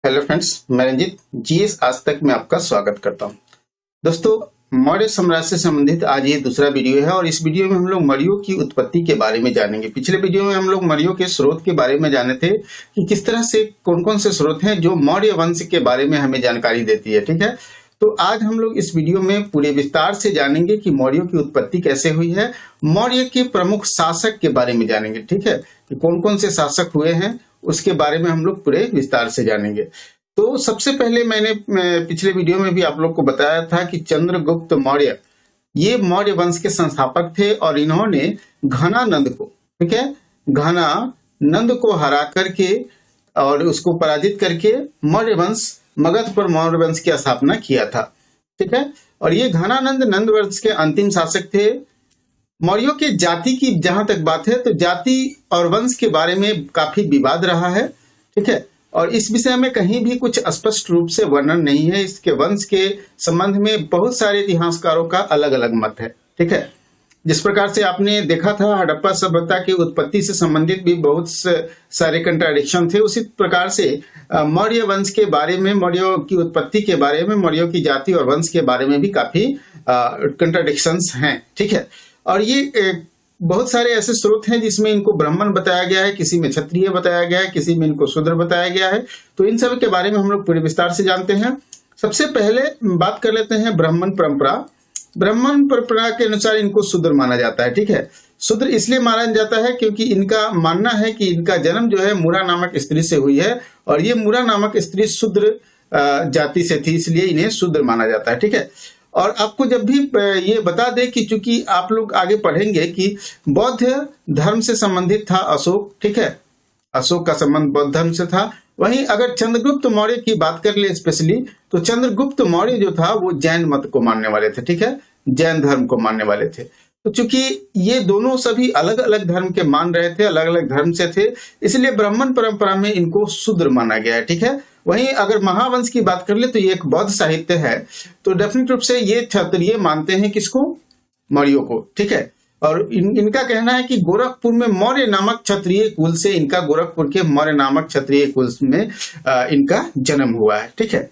Hello friends, मैं Ranjit GS आज तक में आपका स्वागत करता हूं। दोस्तों, मौर्य साम्राज्य से संबंधित आज ये दूसरा वीडियो है और इस वीडियो में हम लोग मौर्यों की उत्पत्ति के बारे में जानेंगे। पिछले वीडियो में हम लोग मौर्यों के स्रोत के बारे में जाने थे कि किस तरह से कौन कौन से स्रोत हैं जो मौर्य वंश के बारे में हमें जानकारी देती है। ठीक है, तो आज हम लोग इस वीडियो में पूरे विस्तार से जानेंगे कि मौर्यों की उत्पत्ति कैसे हुई है। मौर्य के प्रमुख शासक के बारे में जानेंगे। ठीक है, कि कौन कौन से शासक हुए हैं उसके बारे में हम लोग पूरे विस्तार से जानेंगे। तो सबसे पहले मैंने पिछले वीडियो में भी आप लोग को बताया था कि चंद्रगुप्त मौर्य ये मौर्य वंश के संस्थापक थे और इन्होंने घनानंद को, ठीक है, घनानंद को हरा करके और उसको पराजित करके मौर्य वंश मगध पर मौर्य वंश की स्थापना किया था। ठीक है, और ये घनानंद नंद वंश के अंतिम शासक थे। मौर्यों के जाति की जहां तक बात है तो जाति और वंश के बारे में काफी विवाद रहा है। ठीक है, और इस विषय में कहीं भी कुछ स्पष्ट रूप से वर्णन नहीं है। इसके वंश के संबंध में बहुत सारे इतिहासकारों का अलग अलग मत है। ठीक है, जिस प्रकार से आपने देखा था हड़प्पा सभ्यता की उत्पत्ति से संबंधित भी बहुत सारे कंट्राडिक्शन थे, उसी प्रकार से मौर्य वंश के बारे में, मौर्यों की उत्पत्ति के बारे में, मौर्यों की जाति और वंश के बारे में भी काफी कंट्राडिक्शंस हैं। ठीक है, और ये बहुत सारे ऐसे स्रोत हैं जिसमें इनको ब्राह्मण बताया गया है, किसी में क्षत्रिय बताया गया है, किसी में इनको शूद्र बताया गया है। तो इन सब के बारे में हम लोग पूरे विस्तार से जानते हैं। सबसे पहले बात कर लेते हैं ब्राह्मण परंपरा। ब्राह्मण परंपरा के अनुसार इनको शूद्र माना जाता है। ठीक है, शूद्र इसलिए माना जाता है क्योंकि इनका मानना है कि इनका जन्म जो है मूरा नामक स्त्री से हुई है और ये मूरा नामक स्त्री शूद्र जाति से थी, इसलिए इन्हें शूद्र माना जाता है। ठीक है, और आपको जब भी ये बता दें कि चूंकि आप लोग आगे पढ़ेंगे कि बौद्ध धर्म से संबंधित था अशोक। ठीक है, अशोक का संबंध बौद्ध धर्म से था। वहीं अगर चंद्रगुप्त मौर्य की बात कर ले स्पेशली, तो चंद्रगुप्त मौर्य जो था वो जैन मत को मानने वाले थे। ठीक है, जैन धर्म को मानने वाले थे। तो चूंकि ये दोनों सभी अलग अलग धर्म के मान रहे थे, अलग अलग धर्म से थे, इसलिए ब्राह्मण परंपरा में इनको शूद्र माना गया है। ठीक है, वहीं अगर महावंश की बात कर ले तो ये एक बौद्ध साहित्य है, तो डेफिनेट रूप से ये क्षत्रिय मानते हैं किसको, मौर्यों को। ठीक है, और इनका कहना है कि गोरखपुर में मौर्य नामक क्षत्रिय कुल से, इनका गोरखपुर के मौर्य नामक क्षत्रिय कुल में इनका जन्म हुआ है। ठीक है,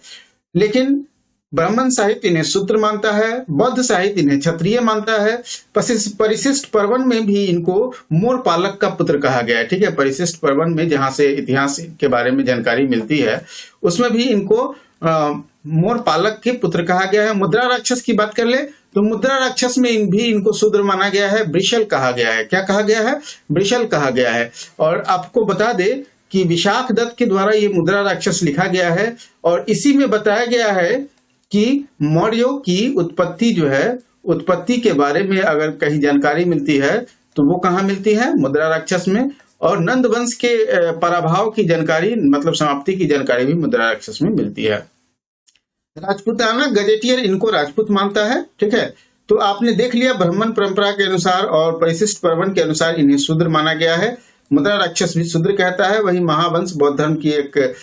लेकिन ब्राह्मण साहित्य इन्हें शूद्र मानता है, बौद्ध साहित्य इन्हें क्षत्रिय मानता है। परिशिष्ट पर्वन में भी इनको मोर पालक का पुत्र कहा गया है। ठीक है, परिशिष्ट पर्वन में जहां से इतिहास के बारे में जानकारी मिलती है उसमें भी इनको मोर पालक के पुत्र कहा गया है। मुद्रा राक्षस की बात कर ले तो मुद्रा राक्षस में भी इनको शूद्र माना गया है, वृषल कहा गया है। क्या कहा गया है? वृषल कहा गया है। और आपको बता दे कि विशाख दत्त के द्वारा ये मुद्रा राक्षस लिखा गया है और इसी में बताया गया है कि मौर्यों की उत्पत्ति जो है, उत्पत्ति के बारे में अगर कहीं जानकारी मिलती है तो वो कहाँ मिलती है? मुद्रा राक्षस में। और नंद वंश के पराभव की जानकारी, मतलब समाप्ति की जानकारी भी मुद्रा राक्षस में मिलती है। राजपूताना गजेटियर इनको राजपूत मानता है। ठीक है, तो आपने देख लिया ब्राह्मण परंपरा के अनुसार और परिशिष्ट पर्वन के अनुसार इन्हें शूद्र माना गया है। मुद्रा राक्षस भी शूद्र कहता है। वही महावंश बौद्ध धर्म की एक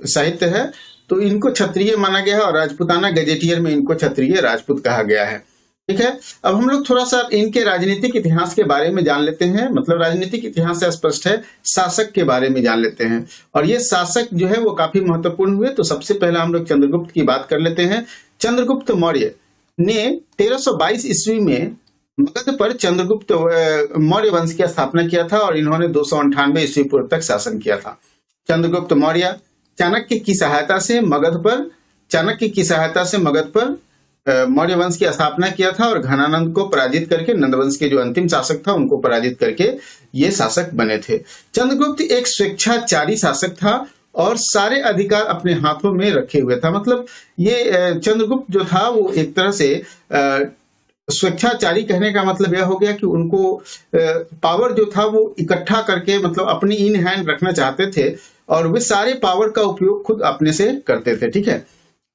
साहित्य है, तो इनको क्षत्रिय माना गया है और राजपूताना गजेटियर में इनको क्षत्रिय राजपूत कहा गया है। ठीक है, अब हम लोग थोड़ा सा इनके राजनीतिक इतिहास के बारे में जान लेते हैं। मतलब राजनीतिक इतिहास से स्पष्ट है, शासक के बारे में जान लेते हैं। और ये शासक जो है वो काफी महत्वपूर्ण हुए। तो सबसे पहले हम लोग चंद्रगुप्त की बात कर लेते हैं। चंद्रगुप्त मौर्य ने 1322 ईस्वी में मगध पर चंद्रगुप्त मौर्य वंश की स्थापना किया था और इन्होंने 298 ईस्वी पूर्व तक शासन किया था। चंद्रगुप्त मौर्य चाणक्य की सहायता से मगध पर मौर्य वंश की स्थापना किया था और घनानंद को पराजित करके, नंद वंश के जो अंतिम शासक था उनको पराजित करके ये शासक बने थे। चंद्रगुप्त एक स्वेच्छाचारी शासक था और सारे अधिकार अपने हाथों में रखे हुए था। मतलब ये चंद्रगुप्त जो था वो एक तरह से स्वेच्छाचारी कहने का मतलब यह हो गया कि उनको पावर जो था वो इकट्ठा करके, मतलब अपनी इन हैंड रखना चाहते थे और वे सारे पावर का उपयोग खुद अपने से करते थे। ठीक है,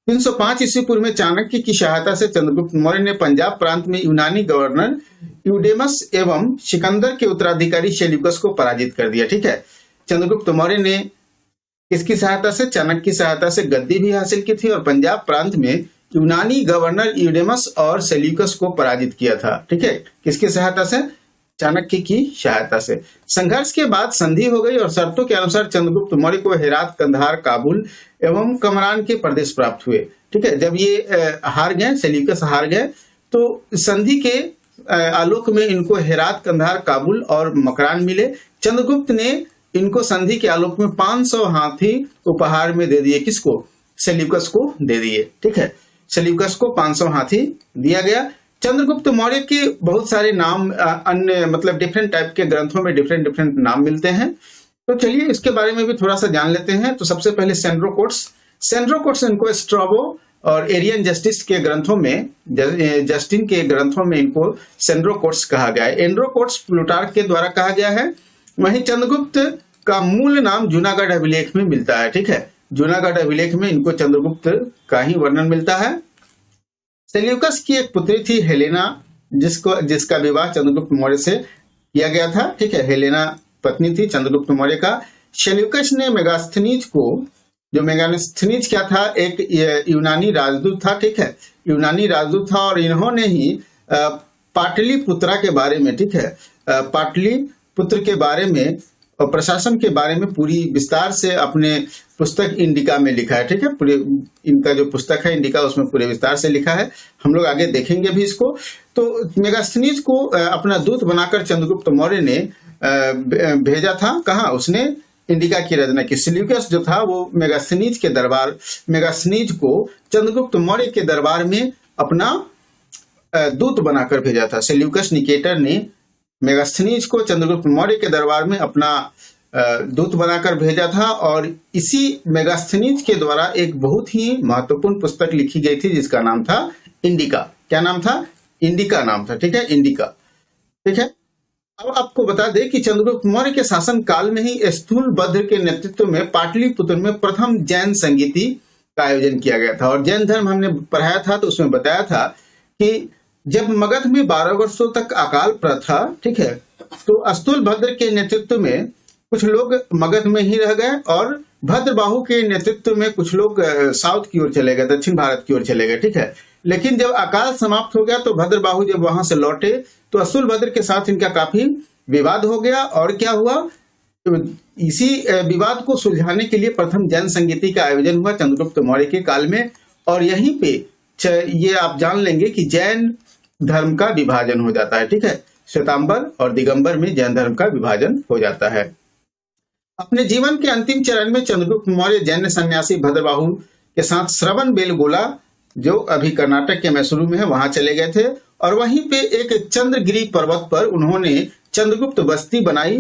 305 ईस्वी पूर्व में चाणक्य की सहायता से चंद्रगुप्त मौर्य ने पंजाब प्रांत में यूनानी गवर्नर यूडेमस एवं सिकंदर के उत्तराधिकारी सेल्यूकस को पराजित कर दिया। ठीक है, चंद्रगुप्त मौर्य ने इसकी सहायता से, चाणक्य की सहायता से गद्दी भी हासिल की थी और पंजाब प्रांत में यूनानी गवर्नर यूडेमस और सेल्यूकस को पराजित किया था। ठीक है, किसकी सहायता से? चाणक्य की सहायता से। संघर्ष के बाद संधि हो गई और शर्तों के अनुसार चंद्रगुप्त मौर्य को हेरात, कंधार, काबुल एवं कमरान के प्रदेश प्राप्त हुए। ठीक है, जब ये हार गए, सेल्यूकस हार गए, तो संधि के आलोक में इनको हेरात, कंधार, काबुल और मकरान मिले। चंद्रगुप्त ने इनको संधि के आलोक में 500 हाथी उपहार में दे दिए। किसको? सेल्यूकस को दे दिए। ठीक है, सेल्यूकस को 500 हाथी दिया गया। चंद्रगुप्त मौर्य के बहुत सारे नाम अन्य मतलब डिफरेंट टाइप के ग्रंथों में डिफरेंट डिफरेंट नाम मिलते हैं। तो चलिए इसके बारे में भी थोड़ा सा जान लेते हैं। तो सबसे पहले सेंड्रोकोट्स इनको स्ट्राबो और एरियन जस्टिस के ग्रंथों में, जस्टिन के ग्रंथों में इनको सेंड्रोकोट्स कहा गया है। एंड्रोकोट्स प्लूटार्क के द्वारा कहा गया है। वहीं चंद्रगुप्त का मूल नाम जूनागढ़ अभिलेख में मिलता है। ठीक है, जूनागढ़ अभिलेख में इनको चंद्रगुप्त का ही वर्णन मिलता है। सेल्यूकस की एक पुत्री थी हेलेना, जिसका विवाह चंद्रगुप्त मौर्य से किया गया था। ठीक है, हेलेना पत्नी थी चंद्रगुप्त मौर्य का। सेल्यूकस ने मेगास्थनीज को, जो मेगास्थनीज क्या था, एक यूनानी राजदूत था। ठीक है, यूनानी राजदूत था और इन्होंने ही पाटलिपुत्रा के बारे में, ठीक है, पाटलिपुत्र के बारे में और प्रशासन के बारे में पूरी विस्तार से अपने पुस्तक इंडिका में लिखा है। ठीक है, पूरे इनका जो पुस्तक है इंडिका, उसमें पूरे विस्तार से लिखा है। हम लोग आगे देखेंगे भी इसको। तो मेगास्थनीज को अपना दूत बनाकर चंद्रगुप्त मौर्य ने भेजा था। कहाँ? उसने इंडिका की रचना की। सेल्यूकस जो था वो मेगास्थनीज को चंद्रगुप्त मौर्य के दरबार में अपना दूत बनाकर भेजा था। सेल्यूकस निकेटर ने मेगास्थनीज को चंद्रगुप्त मौर्य के दरबार में अपना दूत बनाकर भेजा था और इसी मेगास्थनीज के द्वारा एक बहुत ही महत्वपूर्ण पुस्तक लिखी गई थी जिसका नाम था इंडिका। क्या नाम था? इंडिका नाम था। ठीक है, इंडिका। ठीक है, अब आपको बता दें कि चंद्रगुप्त मौर्य के शासन काल में ही स्थूलभद्र के नेतृत्व में पाटलिपुत्र में प्रथम जैन संगीति का आयोजन किया गया था। और जैन धर्म हमने पढ़ाया था, तो उसमें बताया था कि जब मगध में 12 वर्षों तक अकाल प्रथा, ठीक है, तो स्थूलभद्र के नेतृत्व में कुछ लोग मगध में ही रह गए और भद्रबाहु के नेतृत्व में कुछ लोग साउथ की ओर चले गए, दक्षिण भारत की ओर चले गए। ठीक है, लेकिन जब अकाल समाप्त हो गया तो भद्रबाहु जब वहां से लौटे तो स्थूलभद्र के साथ इनका काफी विवाद हो गया। और क्या हुआ? इसी विवाद को सुलझाने के लिए प्रथम जैन संगीति का आयोजन हुआ चंद्रगुप्त मौर्य के काल में। और यहीं पे ये आप जान लेंगे कि जैन धर्म का विभाजन हो जाता है। ठीक है, श्वेतांबर और दिगंबर में जैन धर्म का विभाजन हो जाता है। अपने जीवन के अंतिम चरण में चंद्रगुप्त मौर्य जैन सन्यासी भद्रबाहु के साथ श्रवण बेलगोला, जो अभी कर्नाटक के मैसूरू में है, वहां चले गए थे। और वहीं पे एक चंद्रगिरी पर्वत पर उन्होंने चंद्रगुप्त बस्ती बनाई।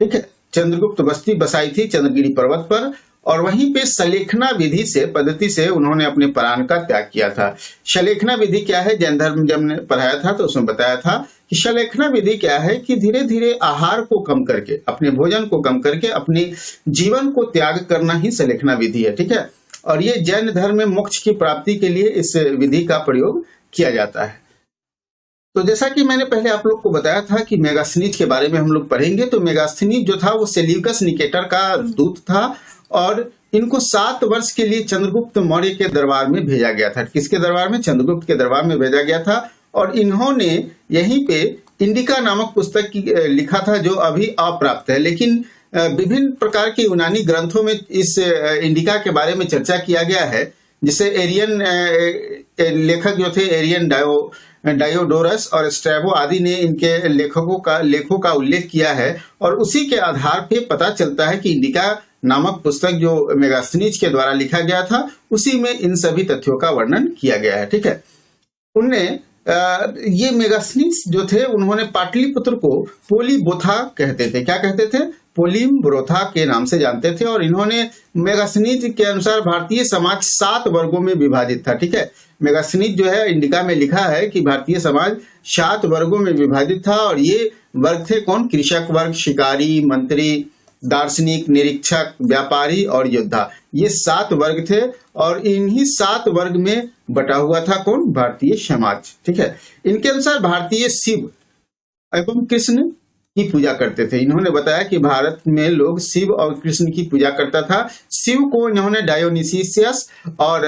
ठीक है, चंद्रगुप्त बस्ती बसाई थी चंद्रगिरी पर्वत पर। और वहीं पे सलेखना विधि से, पद्धति से उन्होंने अपने प्राण का त्याग किया था। सलेखना विधि क्या है? जैन धर्म जब ने पढ़ाया था तो उसमें बताया था कि सलेखना विधि क्या है कि धीरे धीरे आहार को कम करके, अपने भोजन को कम करके अपने जीवन को त्याग करना ही सलेखना विधि है। ठीक है, और ये जैन धर्म में मोक्ष की प्राप्ति के लिए इस विधि का प्रयोग किया जाता है। तो जैसा कि मैंने पहले आप लोग को बताया था कि मेगास्थनीज के बारे में हम लोग पढ़ेंगे। तो मेगास्थनीज जो था वो सेल्यूकस निकेटर का दूत था और इनको 7 वर्ष के लिए चंद्रगुप्त मौर्य के दरबार में भेजा गया था। किसके दरबार में? चंद्रगुप्त के दरबार में भेजा गया था। और इन्होंने यहीं पे इंडिका नामक पुस्तक लिखा था जो अभी अप्राप्त है, लेकिन विभिन्न प्रकार के यूनानी ग्रंथों में इस इंडिका के बारे में चर्चा किया गया है, जिसे एरियन लेखक जो थे एरियन डायोडोरस और स्ट्रैबो आदि ने इनके लेखों का उल्लेख किया है। और उसी के आधार पे पता चलता है कि इंडिका नामक पुस्तक जो मेगास्थनीज के द्वारा लिखा गया था, उसी में इन सभी तथ्यों का वर्णन किया गया है। ठीक है, उनने ये मेगास्थनीज जो थे उन्होंने पाटलिपुत्र को पोलीबोथा कहते थे। क्या कहते थे? पोलीबोथा के नाम से जानते थे। और इन्होंने मेगास्थनीज के अनुसार भारतीय समाज 7 वर्गों में विभाजित था। ठीक है, मेगास्थनीज जो है इंडिका में लिखा है कि भारतीय समाज 7 वर्गों में विभाजित था। और ये वर्ग थे कौन? कृषक वर्ग, शिकारी, मंत्री, दार्शनिक, निरीक्षक, व्यापारी और योद्धा। ये 7 वर्ग थे और इन्हीं 7 वर्ग में बटा हुआ था कौन? भारतीय समाज। ठीक है, इनके अनुसार भारतीय शिव एवं कृष्ण की पूजा करते थे। इन्होंने बताया कि भारत में लोग शिव और कृष्ण की पूजा करता था। शिव को इन्होंने डायोनिसियस और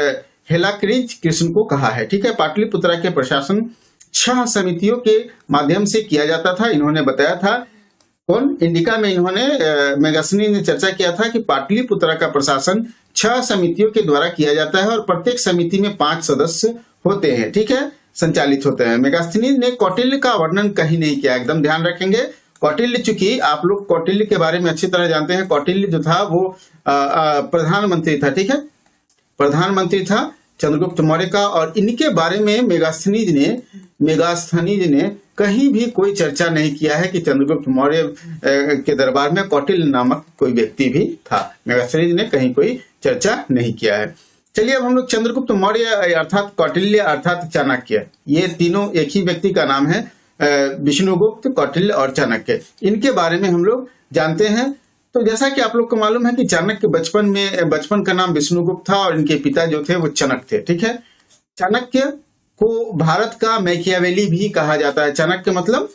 हेलाक्रिज कृष्ण को कहा है। ठीक है, पाटलिपुत्रा के प्रशासन 6 समितियों के माध्यम से किया जाता था। इन्होंने बताया था, कौन, इंडिका में इन्होंने मेगास्थनी ने चर्चा किया था कि पाटलिपुत्र का प्रशासन 6 समितियों के द्वारा किया जाता है और प्रत्येक समिति में 5 सदस्य होते हैं, ठीक है, संचालित होते हैं। मेगास्थनी ने कौटिल्य का वर्णन कहीं नहीं किया, एकदम ध्यान रखेंगे। कौटिल्य, चूंकि आप लोग कौटिल्य के बारे में अच्छी तरह जानते हैं, कौटिल्य जो था वो प्रधानमंत्री था, ठीक है, प्रधानमंत्री था चंद्रगुप्त मौर्य का। और इनके बारे में मेगास्थनीज ने कहीं भी कोई चर्चा नहीं किया है कि चंद्रगुप्त मौर्य के दरबार में कौटिल्य नामक कोई व्यक्ति भी था। मेगास्थनीज ने कहीं कोई चर्चा नहीं किया है। चलिए अब हम लोग चंद्रगुप्त मौर्य अर्थात कौटिल्य अर्थात चाणक्य, ये तीनों एक ही व्यक्ति का नाम है, विष्णुगुप्त, कौटिल्य और चाणक्य, इनके बारे में हम लोग जानते हैं। तो जैसा कि आप लोग को मालूम है कि चाणक्य बचपन का नाम विष्णुगुप्त था और इनके पिता जो थे वो चणक थे, ठीक है। चाणक्य को भारत का मैकियावेली भी कहा जाता है। चाणक्य मतलब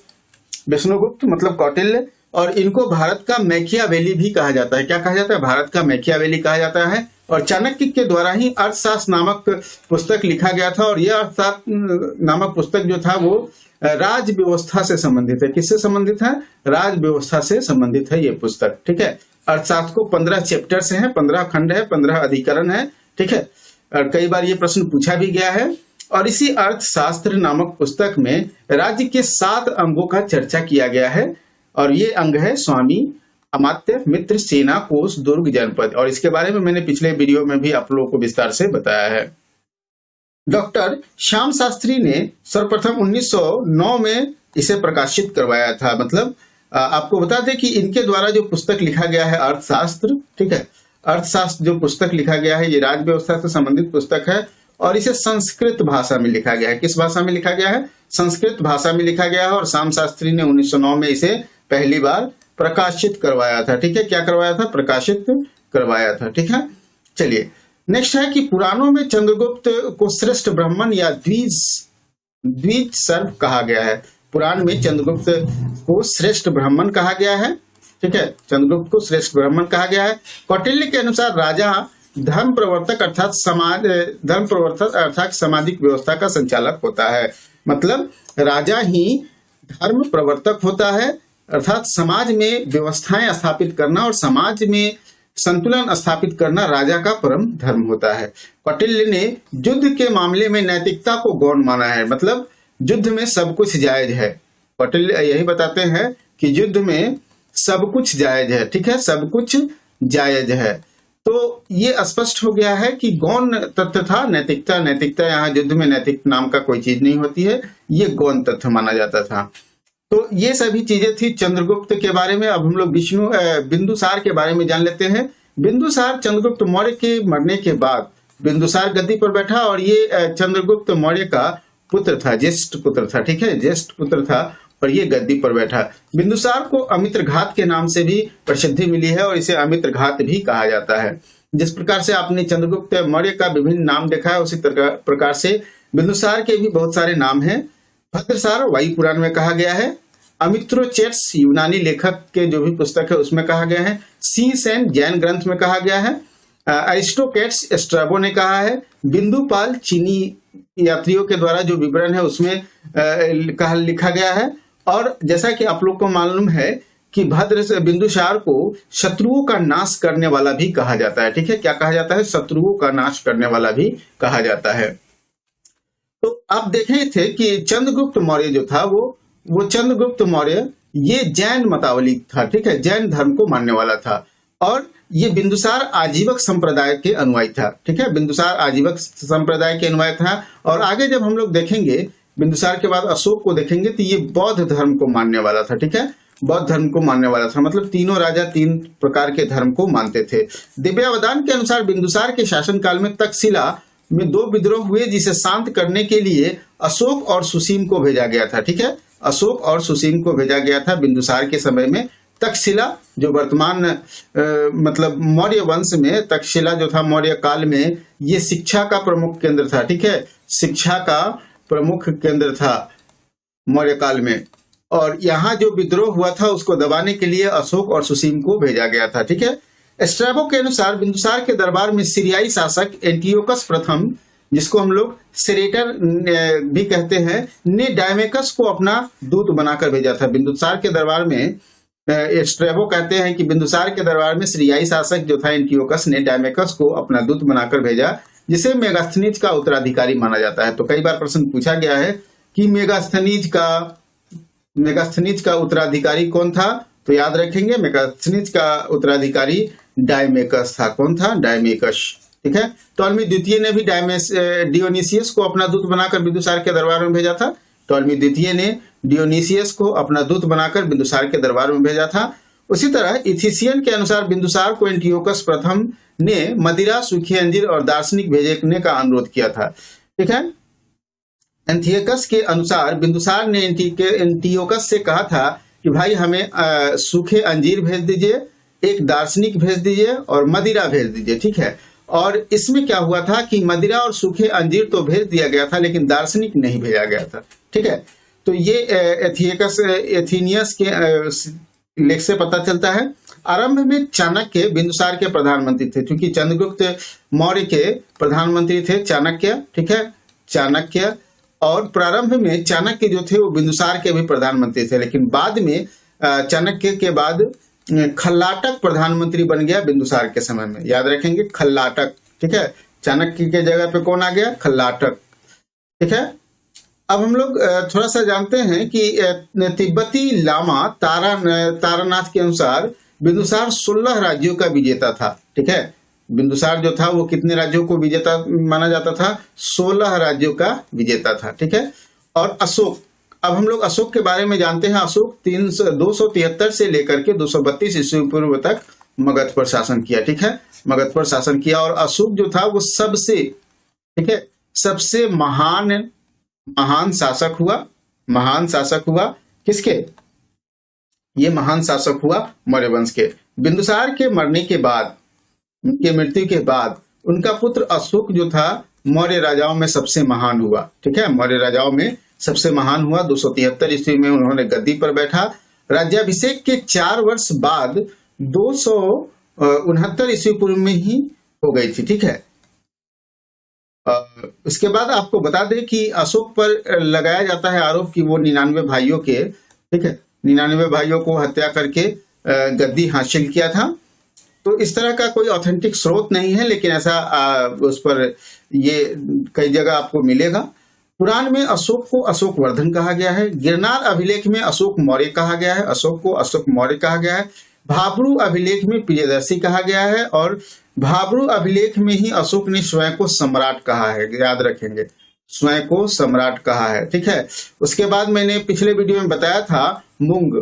विष्णुगुप्त मतलब कौटिल्य, और इनको भारत का मैकियावेली भी कहा जाता है। क्या कहा जाता है? भारत का मैकियावेली कहा जाता है। और चाणक्य के द्वारा ही अर्थशास्त्र नामक पुस्तक लिखा गया था, और यह अर्थशास्त्र नामक पुस्तक जो था वो राज व्यवस्था से संबंधित है। किससे संबंधित है? राज व्यवस्था से संबंधित है ये पुस्तक, ठीक है। अर्थशास्त्र को 15 चैप्टर से है, 15 खंड है, 15 अधिकरण है, ठीक है। और कई बार ये प्रश्न पूछा भी गया है। और इसी अर्थशास्त्र नामक पुस्तक में राज्य के 7 अंगों का चर्चा किया गया है, और ये अंग है स्वामी, अमात्य, मित्र, सेना, कोष, दुर्ग, जनपद। और इसके बारे में मैंने पिछले वीडियो में भी आप लोगों को विस्तार से बताया है। डॉक्टर श्याम शास्त्री ने सर्वप्रथम 1909 में इसे प्रकाशित करवाया था। मतलब आपको बता दें कि इनके द्वारा जो पुस्तक लिखा गया है अर्थशास्त्र, ठीक है, अर्थशास्त्र जो पुस्तक लिखा गया है ये राज व्यवस्था से संबंधित पुस्तक है, और इसे संस्कृत भाषा में लिखा गया है। किस भाषा में लिखा गया है? संस्कृत भाषा में लिखा गया है। और श्याम शास्त्री ने 1909 में इसे पहली बार प्रकाशित करवाया था, ठीक है। क्या करवाया था? प्रकाशित करवाया था, ठीक है। चलिए नेक्स्ट है कि पुराणों में चंद्रगुप्त को श्रेष्ठ ब्राह्मण या द्विज सर्व कहा गया है। पुराण में चंद्रगुप्त को श्रेष्ठ ब्राह्मण कहा गया है, ठीक है, चंद्रगुप्त को श्रेष्ठ ब्राह्मण कहा गया है। कौटिल्य के अनुसार राजा धर्म प्रवर्तक अर्थात सामाजिक व्यवस्था का संचालक होता है। मतलब राजा ही धर्म प्रवर्तक होता है, अर्थात समाज में व्यवस्थाएं स्थापित करना और समाज में संतुलन स्थापित करना राजा का परम धर्म होता है। कौटिल्य ने युद्ध के मामले में नैतिकता को गौण माना है। मतलब युद्ध में सब कुछ जायज है। कौटिल्य यही बताते हैं कि युद्ध में सब कुछ जायज है, ठीक है, सब कुछ जायज है। तो ये स्पष्ट हो गया है कि गौण तथ्य था नैतिकता यहाँ युद्ध में नैतिक नाम का कोई चीज नहीं होती है, ये गौण तथ्य माना जाता था। तो ये सभी चीजें थी चंद्रगुप्त के बारे में। अब हम लोग बिंदुसार के बारे में जान लेते हैं। बिंदुसार चंद्रगुप्त मौर्य के मरने के बाद बिंदुसार गद्दी पर बैठा, और ये चंद्रगुप्त मौर्य का पुत्र था, ज्येष्ठ पुत्र था, ठीक है, ज्येष्ठ पुत्र था, और ये गद्दी पर बैठा। बिंदुसार को अमित्रघात के नाम से भी प्रसिद्धि मिली है, और इसे अमित्रघात भी कहा जाता है। जिस प्रकार से आपने चंद्रगुप्त मौर्य का विभिन्न नाम देखा है, उसी प्रकार से बिंदुसार के भी बहुत सारे नाम हैं। भद्रसार वायु पुराण में कहा गया है। अमित्रोचेट्स यूनानी लेखक के जो भी पुस्तक है उसमें कहा गया है। सीसेन जैन ग्रंथ में कहा गया है। अरिस्टोकेट्स स्ट्रैबो ने कहा है। बिंदुपाल चीनी यात्रियों के द्वारा जो विवरण है उसमें लिखा गया है। और जैसा कि आप लोग को मालूम है कि बिंदुसार को शत्रुओं का नाश करने वाला भी कहा जाता है, ठीक है। क्या कहा जाता है? शत्रुओं का नाश करने वाला भी कहा जाता है। तो आप देखे थे कि चंद्रगुप्त मौर्य जो था वो चंद्रगुप्त मौर्य ये जैन मतावली था, ठीक है, जैन धर्म को मानने वाला था। और ये बिंदुसार आजीवक संप्रदाय के अनुयायी था, ठीक है, बिंदुसार आजीवक संप्रदाय के अनुयायी था। और आगे जब हम लोग देखेंगे बिंदुसार के बाद अशोक को देखेंगे तो ये बौद्ध धर्म को मानने वाला था, ठीक है, बौद्ध धर्म को मानने वाला था। मतलब तीनों राजा 3 प्रकार के धर्म को मानते थे। दिव्यावदान के अनुसार बिंदुसार के शासनकाल में तक्षशिला में 2 विद्रोह हुए, जिसे शांत करने के लिए अशोक और सुसीम को भेजा गया था, ठीक है, अशोक और सुसीम को भेजा गया था बिंदुसार के समय में। तक्षशिला जो वर्तमान मतलब मौर्य वंश में तक्षशिला जो था मौर्य काल में, ये शिक्षा का प्रमुख केंद्र था, ठीक है, शिक्षा का प्रमुख केंद्र था मौर्य काल में। और यहाँ जो विद्रोह हुआ था उसको दबाने के लिए अशोक और सुसीम को भेजा गया था, ठीक है। स्ट्रैबो के अनुसार बिंदुसार के दरबार में सीरियाई शासक एंटियोकस प्रथम जिसको हम लोग सेरेटर भी कहते हैं, ने डायमेकस को अपना दूत बनाकर भेजा था। बिंदुसार के दरबार में स्ट्रैबो कहते हैं कि बिंदुसार के दरबार में सीरियाई शासक जो था एंटियोकस ने डायमेकस को अपना दूत बनाकर भेजा, जिसे मेगास्थनीज का उत्तराधिकारी माना जाता है। तो कई बार प्रश्न पूछा गया है कि मेगास्थनीज का उत्तराधिकारी कौन था, तो याद रखेंगे मेगास्थनीज का उत्तराधिकारी डायमेकस था। कौन था? डायमेकस। ठीक है। टॉलमी द्वितीय ने भी डियोनिसियस को अपना दूत बनाकर बिंदुसार के दरबार में भेजा था। टॉलमी द्वितीय ने डियोनिसियस को अपना दूत बनाकर बिंदुसार के दरबार में भेजा था। उसी तरह इथिसियन के अनुसार बिंदुसार को एंटियोकस प्रथम ने मदिरा, सूखे अंजीर और दार्शनिक भेजने का अनुरोध किया था। ठीक है। एंथियकस के अनुसार बिंदुसार ने एंटियोकस से कहा था कि भाई हमें सूखे अंजीर भेज दीजिए, एक दार्शनिक भेज दीजिए और मदिरा भेज दीजिए। ठीक है। और इसमें क्या हुआ था कि मदिरा और सूखे अंजीर तो भेज दिया गया था, लेकिन दार्शनिक नहीं भेजा गया था। ठीक है। तो ये एथीनियस के लेख से पता चलता है। आरंभ में चाणक्य बिंदुसार के प्रधानमंत्री थे, क्योंकि चंद्रगुप्त मौर्य के प्रधानमंत्री थे चाणक्य। ठीक है। चाणक्य, और प्रारंभ में चाणक्य जो थे वो बिंदुसार के भी प्रधानमंत्री थे, लेकिन बाद में चाणक्य के बाद खल्लाटक प्रधानमंत्री बन गया बिंदुसार के समय में। याद रखेंगे, खल्लाटक। ठीक है। चाणक्य के जगह पे कौन आ गया? खल्लाटक। ठीक है। अब हम लोग थोड़ा सा जानते हैं कि तिब्बती लामा तारानाथ के अनुसार बिंदुसार 16 राज्यों का विजेता था। ठीक है। बिंदुसार जो था वो कितने राज्यों को विजेता माना जाता था? 16 राज्यों का विजेता था। ठीक है। और अशोक, अब हम लोग अशोक के बारे में जानते हैं। अशोक 273 से लेकर के 232 ईस्वी पूर्व तक मगध पर शासन किया। ठीक है। मगध पर शासन किया, और अशोक जो था वो सबसे, ठीक है, सबसे महान शासक हुआ। महान शासक हुआ किसके? ये महान शासक हुआ मौर्य वंश के। बिंदुसार के मरने के बाद, उनके मृत्यु के बाद, उनका पुत्र अशोक जो था मौर्य राजाओं में सबसे महान हुआ। ठीक है। मौर्य राजाओं में सबसे महान हुआ। 273 ईस्वी में उन्होंने गद्दी पर बैठा। राज्याभिषेक के 4 वर्ष बाद 269 ईस्वी पूर्व में ही हो गई थी। ठीक है। इसके बाद आपको बता दें कि अशोक पर लगाया जाता है आरोप कि वो 99 भाइयों के, ठीक है, 99 भाइयों को हत्या करके गद्दी हासिल किया था। तो इस तरह का कोई ऑथेंटिक स्रोत नहीं है, लेकिन ऐसा उस पर ये कई जगह आपको मिलेगा। पुराण में अशोक को अशोक वर्धन कहा गया है। गिरनार अभिलेख में अशोक मौर्य कहा गया है, अशोक को अशोक मौर्य कहा गया है। भाब्रू अभिलेख में प्रियदर्शी कहा गया है, और भाब्रू अभिलेख में ही अशोक ने स्वयं को सम्राट कहा है। याद रखेंगे, स्वयं को सम्राट कहा है। ठीक है। उसके बाद मैंने पिछले वीडियो में बताया था मूंग।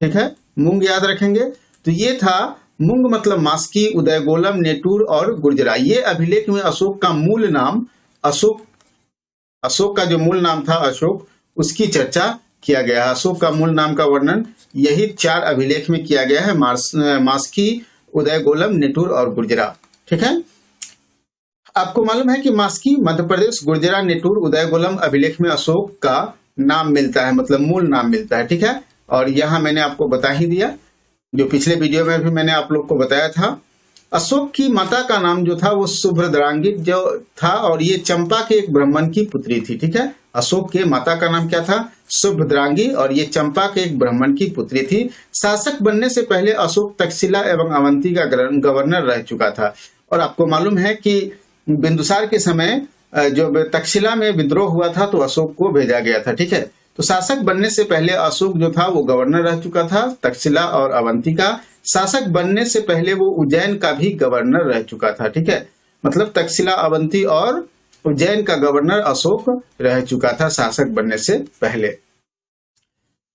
ठीक है। मूंग याद रखेंगे। तो ये था मूंग, मतलब मास्की, उदयगोलम, नेटूर और गुर्जरा। ये अभिलेख में अशोक का मूल नाम, अशोक का जो मूल नाम था अशोक, उसकी चर्चा किया गया है। अशोक का मूल नाम का वर्णन यही 4 अभिलेख में किया गया है, मास्की, उदयगोलम, नेटूर और गुर्जरा। ठीक है। आपको मालूम है कि मास्की मध्य प्रदेश, गुर्जरा, नेटूर, उदयगोलम अभिलेख में अशोक का नाम मिलता है, मतलब मूल नाम मिलता है। ठीक है। और यहाँ मैंने आपको बता ही दिया, जो पिछले वीडियो में भी मैंने आप लोग को बताया था। अशोक की माता का नाम जो था वो सुभद्रांगी जो था, और ये चंपा के एक ब्राह्मण की पुत्री थी। ठीक है। अशोक के माता का नाम क्या था? सुभद्रांगी, और ये चंपा के एक ब्राह्मण की पुत्री थी। शासक बनने से पहले अशोक तक्षशिला एवं अवंती का गवर्नर रह चुका था। और आपको मालूम है कि बिंदुसार के समय जो तक्षशिला में विद्रोह हुआ था तो अशोक को भेजा गया था। ठीक है। तो शासक बनने से पहले अशोक जो था वो गवर्नर रह चुका था तक्षशिला और अवंती का। शासक बनने से पहले वो उज्जैन का भी गवर्नर रह चुका था। ठीक है। मतलब तक्षशिला, अवंती और उज्जैन का गवर्नर अशोक रह चुका था शासक बनने से पहले।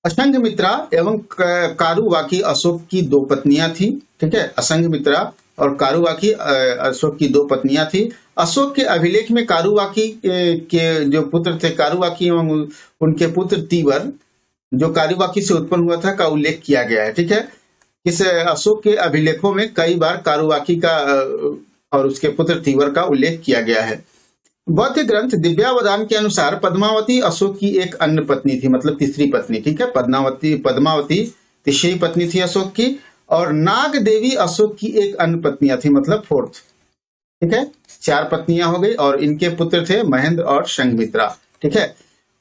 असंघमित्रा एवं कारुवाकी अशोक की 2 पत्नियां थी। ठीक है। असंघमित्रा और कारुवाकी अशोक की 2 पत्नियां थी। अशोक के अभिलेख में कारुवाकी के जो पुत्र थे, कारुवाकी एवं उनके पुत्र तीवर, जो कारुवाकी से उत्पन्न हुआ था, का उल्लेख किया गया है। ठीक है। इस अशोक के अभिलेखों में कई बार कारुवाकी का और उसके पुत्र तीवर का उल्लेख किया गया है। बौद्ध ग्रंथ दिव्यावदान के अनुसार पद्मावती अशोक की एक अन्य पत्नी थी, मतलब तीसरी पत्नी। ठीक है। पद्मावती तीसरी पत्नी थी अशोक की, और नाग देवी अशोक की एक अन्य पत्नियां थी, मतलब 4th। ठीक है, 4 पत्नियां हो गई और इनके पुत्र थे महेंद्र और संघमित्रा। ठीक है,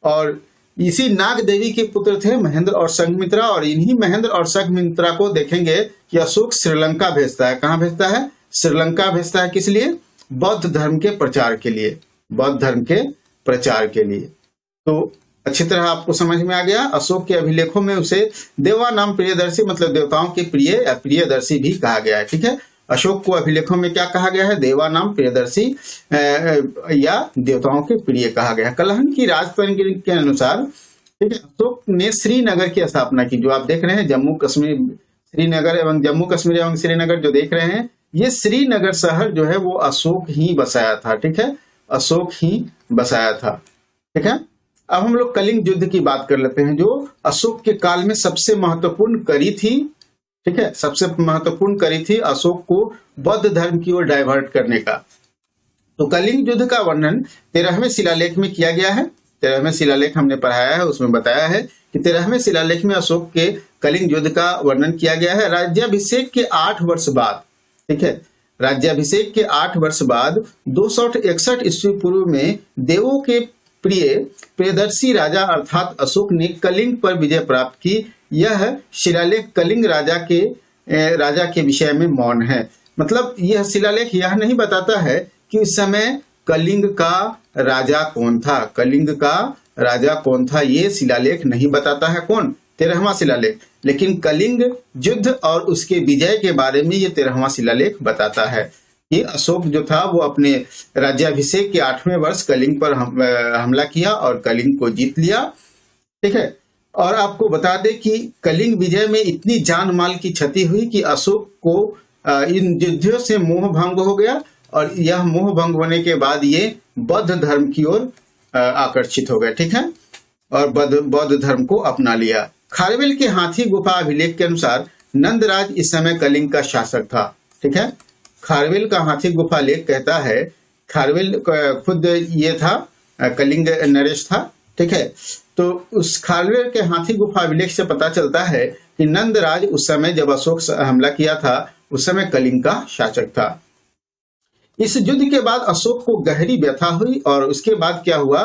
और इसी नाग देवी के पुत्र थे महेंद्र और संघमित्रा, और इन्हीं महेंद्र और संघमित्रा को देखेंगे कि अशोक श्रीलंका भेजता है। कहां भेजता है? श्रीलंका भेजता है। किस लिए? बौद्ध धर्म के प्रचार के लिए, बौद्ध धर्म के प्रचार के लिए। तो अच्छी तरह आपको समझ में आ गया। अशोक के अभिलेखों में उसे देवा नाम प्रियदर्शी, मतलब देवताओं के प्रिय या प्रियदर्शी भी कहा गया है। ठीक है, अशोक को अभिलेखों में क्या कहा गया है? देवा नाम प्रियदर्शी या देवताओं के प्रिय कहा गया है। कलहन की राजतंत्र के अनुसार, ठीक है, अशोक ने श्रीनगर की स्थापना की। जो आप देख रहे हैं जम्मू कश्मीर, श्रीनगर एवं जम्मू कश्मीर एवं श्रीनगर जो देख रहे हैं, ये श्रीनगर शहर जो है वो अशोक ही बसाया था। ठीक है, अशोक ही बसाया था। ठीक है, अब हम लोग कलिंग युद्ध की बात कर लेते हैं, जो अशोक के काल में सबसे महत्वपूर्ण कड़ी थी। ठीक है, सबसे महत्वपूर्ण कड़ी थी अशोक को बौद्ध धर्म की ओर डाइवर्ट करने का। तो कलिंग युद्ध का वर्णन 13वें शिलालेख में किया गया है। 13वें शिलालेख हमने पढ़ाया है, उसमें बताया है कि 13वें शिलालेख में अशोक के कलिंग युद्ध का वर्णन किया गया है। राज्याभिषेक के 8 वर्ष बाद, ठीक है, राज्याभिषेक के 8 वर्ष बाद 261 ईस्वी पूर्व में देवों के प्रियदर्शी राजा अर्थात अशोक ने कलिंग पर विजय प्राप्त की। यह शिलालेख कलिंग राजा के विषय में मौन है। मतलब यह शिलालेख यह नहीं बताता है कि उस समय कलिंग का राजा कौन था, कलिंग का राजा कौन था, ये शिलालेख नहीं बताता है। कौन? 13वां शिलालेख। लेकिन कलिंग युद्ध और उसके विजय के बारे में ये 13वां शिलालेख बताता है कि अशोक जो था वो अपने राज्याभिषेक के 8वें वर्ष कलिंग पर हमला किया और कलिंग को जीत लिया। ठीक है, और आपको बता दें कि कलिंग विजय में इतनी जान माल की क्षति हुई कि अशोक को इन युद्धों से मोह भंग हो गया, और यह मोह भंग होने के बाद ये बौद्ध धर्म की ओर आकर्षित हो गए। ठीक है, और बौद्ध धर्म को अपना लिया। खारवेल के हाथी गुफा अभिलेख के अनुसार नंदराज इस समय कलिंग का शासक था। ठीक है, खारवेल का हाथी गुफा लेख कहता है, खारवेल खुद ये था, कलिंग नरेश था। ठीक है, तो उस खारवेल के हाथी गुफा अभिलेख से पता चलता है कि नंदराज उस समय जब अशोक हमला किया था उस समय कलिंग का शासक था। इस युद्ध के बाद अशोक को गहरी व्यथा हुई, और उसके बाद क्या हुआ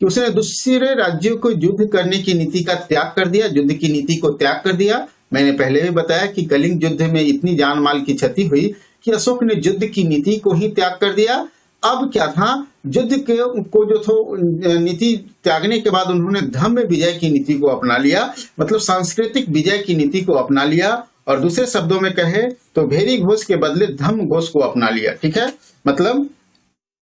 कि उसने दूसरे राज्यों को युद्ध करने की नीति का त्याग कर दिया, युद्ध की नीति को त्याग कर दिया। मैंने पहले भी बताया कि कलिंग युद्ध में इतनी जान माल की क्षति हुई कि अशोक ने युद्ध की नीति को ही त्याग कर दिया। अब क्या था, युद्ध को जो थो नीति त्यागने के बाद उन्होंने धम्म विजय की नीति को अपना लिया, मतलब सांस्कृतिक विजय की नीति को अपना लिया, और दूसरे शब्दों में कहे तो भेरी घोष के बदले धम्म घोष को अपना लिया। ठीक है, मतलब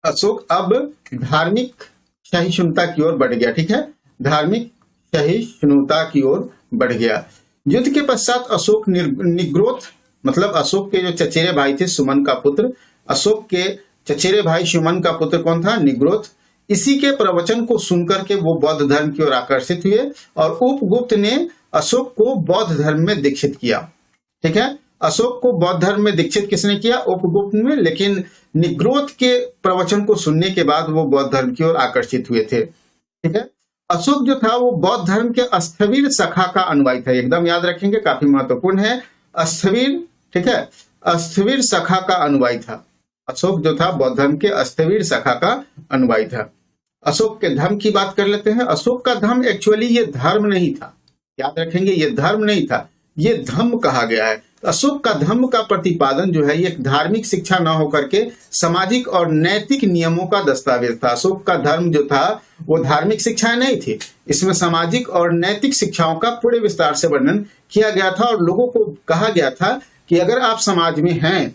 अशोक अब धार्मिक सहिष्णुता की ओर बढ़ गया। ठीक है, धार्मिक सहिष्णुता की ओर बढ़ गया। युद्ध के पश्चात अशोक निग्रोथ, मतलब अशोक के जो चचेरे भाई थे सुमन का पुत्र, अशोक के चचेरे भाई सुमन का पुत्र कौन था? निग्रोथ। इसी के प्रवचन को सुनकर के वो बौद्ध धर्म की ओर आकर्षित हुए, और उपगुप्त ने अशोक को बौद्ध धर्म में दीक्षित किया। ठीक है, अशोक को बौद्ध धर्म में दीक्षित किसने किया? उपगुप्त में। लेकिन निग्रोथ के प्रवचन को सुनने के बाद वो बौद्ध धर्म की ओर आकर्षित हुए थे। ठीक है, अशोक जो था वो बौद्ध धर्म के स्थविर शाखा का अनुयायी था। एकदम याद रखेंगे, काफी महत्वपूर्ण है। स्थविर, ठीक है, स्थविर शाखा का अनुयायी था। अशोक जो था बौद्ध धर्म के स्थविर शाखा का अनुयायी था। अशोक के धर्म की बात कर लेते हैं। अशोक का धर्म एक्चुअली ये धर्म नहीं था, याद रखेंगे, ये धर्म नहीं था, ये धम्म कहा गया है। अशोक का धम्म का प्रतिपादन जो है ये धार्मिक शिक्षा न होकर के सामाजिक और नैतिक नियमों का दस्तावेज था। अशोक का धर्म जो था वो धार्मिक शिक्षाएं नहीं थी, इसमें सामाजिक और नैतिक शिक्षाओं का पूरे विस्तार से वर्णन किया गया था, और लोगों को कहा गया था कि अगर आप समाज में हैं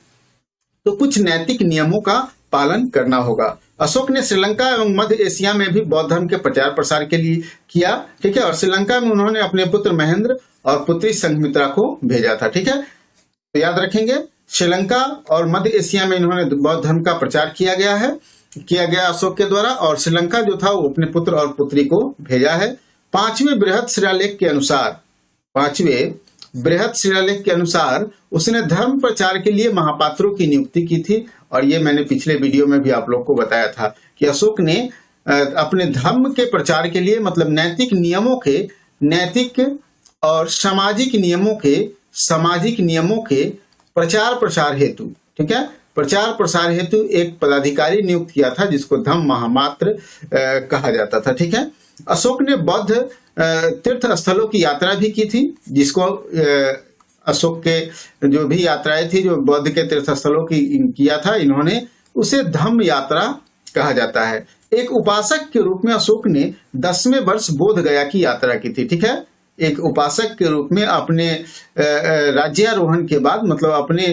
तो कुछ नैतिक नियमों का पालन करना होगा। अशोक ने श्रीलंका एवं मध्य एशिया में भी बौद्ध धर्म के प्रचार प्रसार के लिए किया। ठीक है, और श्रीलंका में उन्होंने अपने पुत्र महेंद्र और पुत्री संघमित्रा को भेजा था। ठीक है, तो याद रखेंगे श्रीलंका और मध्य एशिया में इन्होंने बौद्ध धर्म का प्रचार किया गया अशोक के द्वारा, और श्रीलंका जो था वो अपने पुत्र और पुत्री को भेजा है। पांचवें बृहद शिलालेख के अनुसार उसने धर्म प्रचार के लिए महापात्रों की नियुक्ति की थी, और ये मैंने पिछले वीडियो में भी आप लोग को बताया था कि अशोक ने अपने धर्म के प्रचार के लिए, मतलब नैतिक और सामाजिक नियमों के प्रचार प्रसार हेतु, ठीक है, प्रचार प्रसार हेतु एक पदाधिकारी नियुक्त किया था जिसको धम्म महामात्र कहा जाता था। ठीक है, अशोक ने बौद्ध तीर्थ स्थलों की यात्रा भी की थी, जिसको अशोक के जो भी यात्राएं थी जो बौद्ध के तीर्थ स्थलों की किया था इन्होंने, उसे धम्म यात्रा कहा जाता है। एक उपासक के रूप में अशोक ने 10वें वर्ष बोध गया की यात्रा की थी। ठीक है, एक उपासक के रूप में अपने राज्यारोहण के बाद, मतलब अपने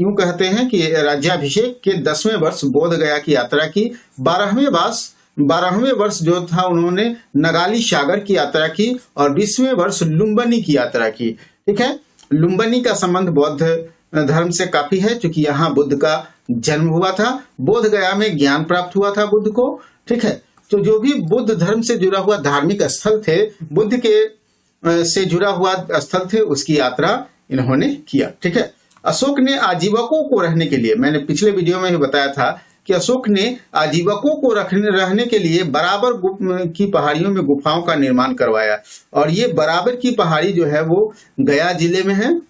यूं कहते हैं कि राज्याभिषेक के 10वें वर्ष बोध गया की यात्रा की। 12वें वर्ष जो था उन्होंने नगाली सागर की यात्रा की और 20वें वर्ष लुम्बिनी की यात्रा की। ठीक है, लुम्बिनी का संबंध बौद्ध धर्म से काफी है, क्योंकि यहाँ बुद्ध का जन्म हुआ था। बोध गया में ज्ञान प्राप्त हुआ था बुद्ध को। ठीक है, तो जो भी बुद्ध धर्म से जुड़ा हुआ धार्मिक स्थल थे, बुद्ध के से जुड़ा हुआ स्थल थे, उसकी यात्रा इन्होंने किया। ठीक है, अशोक ने आजीवकों को रहने के लिए, मैंने पिछले वीडियो में भी बताया था कि अशोक ने आजीवकों को रहने के लिए बराबर की पहाड़ियों में गुफाओं का निर्माण करवाया। और ये बराबर की पहाड़ी जो है वो गया जिले में है।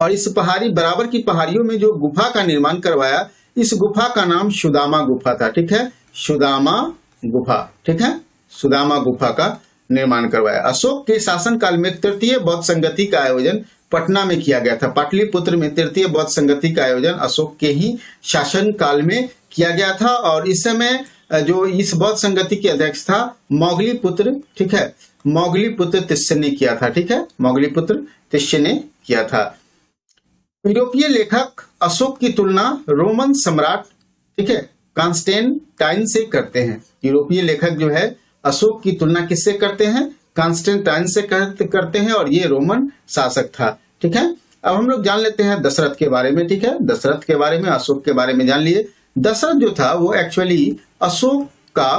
और इस बराबर की पहाड़ियों में जो गुफा का निर्माण करवाया, इस गुफा का नाम सुदामा गुफा था। ठीक है, सुदामा गुफा। ठीक है, सुदामा गुफा का निर्माण करवाया। अशोक के शासनकाल में तृतीय बौद्ध संगति का आयोजन पटना में किया गया था। पाटलिपुत्र में तृतीय बौद्ध संगति का आयोजन अशोक के ही शासन काल में किया गया था। और इस समय जो इस बौद्ध संगति के अध्यक्ष था मोगलीपुत्र, ठीक है, मोगलीपुत्र तिष्य ने किया था। ठीक है, मोगलीपुत्र तिष्य ने किया था। यूरोपीय लेखक अशोक की तुलना रोमन सम्राट, ठीक है, कॉन्स्टेंटाइन से करते हैं। यूरोपीय लेखक जो है अशोक की तुलना किससे करते हैं? कॉन्स्टेंटाइन से करते हैं, और ये रोमन शासक था। ठीक है, अब हम लोग जान लेते हैं दशरथ के बारे में। ठीक है, दशरथ के बारे में, अशोक के बारे में जान लिए। दशरथ जो था वो एक्चुअली अशोक का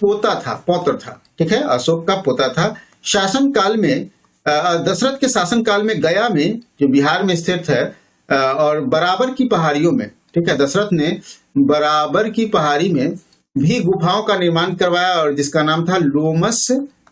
पोता था, पौत्र था। ठीक है, अशोक का पोता था। शासन काल में दशरथ के शासन काल में गया में, जो बिहार में स्थित है, और बराबर की पहाड़ियों में, ठीक है, दशरथ ने बराबर की पहाड़ी में भी गुफाओं का निर्माण करवाया, और जिसका नाम था लोमस।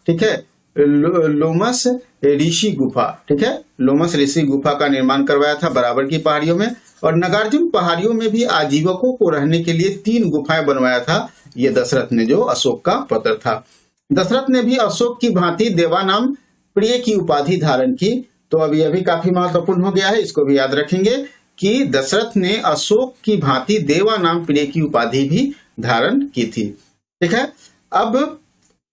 ठीक है, लोमस ऋषि गुफा। ठीक है, लोमस ऋषि गुफा का निर्माण करवाया था बराबर की पहाड़ियों में। और नागार्जुन पहाड़ियों में भी आजीवकों को रहने के लिए 3 गुफाएं बनवाया था ये दशरथ ने, जो अशोक का पुत्र था। दशरथ ने भी अशोक की भांति देवा नाम प्रिय की उपाधि धारण की। तो अब यह भी काफी महत्वपूर्ण हो गया है, इसको भी याद रखेंगे कि दशरथ ने अशोक की भांति देवा नाम प्रिय की उपाधि भी धारण की थी। ठीक है, अब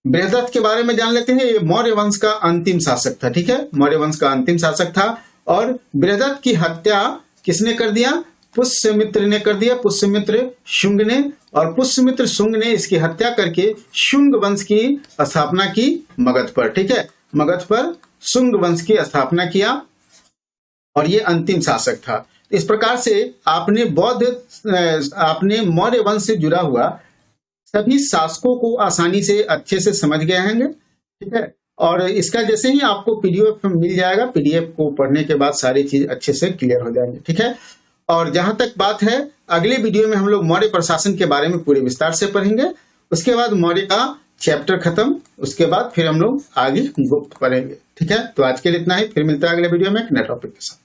बृहदत्त के बारे में जान लेते हैं। ये मौर्य वंश का अंतिम शासक था। ठीक है, मौर्य वंश का अंतिम शासक था। और बृहदत्त की हत्या किसने कर दिया? पुष्यमित्र ने कर दिया, पुष्यमित्र शुंग ने। और पुष्यमित्र शुंग ने इसकी हत्या करके शुंग वंश की स्थापना की मगध पर। ठीक है, मगध पर शुंग वंश की स्थापना किया, और ये अंतिम शासक था। इस प्रकार से आपने मौर्य वंश से जुड़ा हुआ सभी शासकों को आसानी से अच्छे से समझ गए होंगे। ठीक है, और इसका जैसे ही आपको पीडीएफ मिल जाएगा, पीडीएफ को पढ़ने के बाद सारी चीज अच्छे से क्लियर हो जाएंगे। ठीक है, और जहां तक बात है, अगले वीडियो में हम लोग मौर्य प्रशासन के बारे में पूरे विस्तार से पढ़ेंगे। उसके बाद मौर्य का चैप्टर खत्म, उसके बाद फिर हम लोग आगे गुप्त पढ़ेंगे। ठीक है, तो आज के लिए इतना ही, फिर मिलता है अगले वीडियो में एक नए टॉपिक के साथ।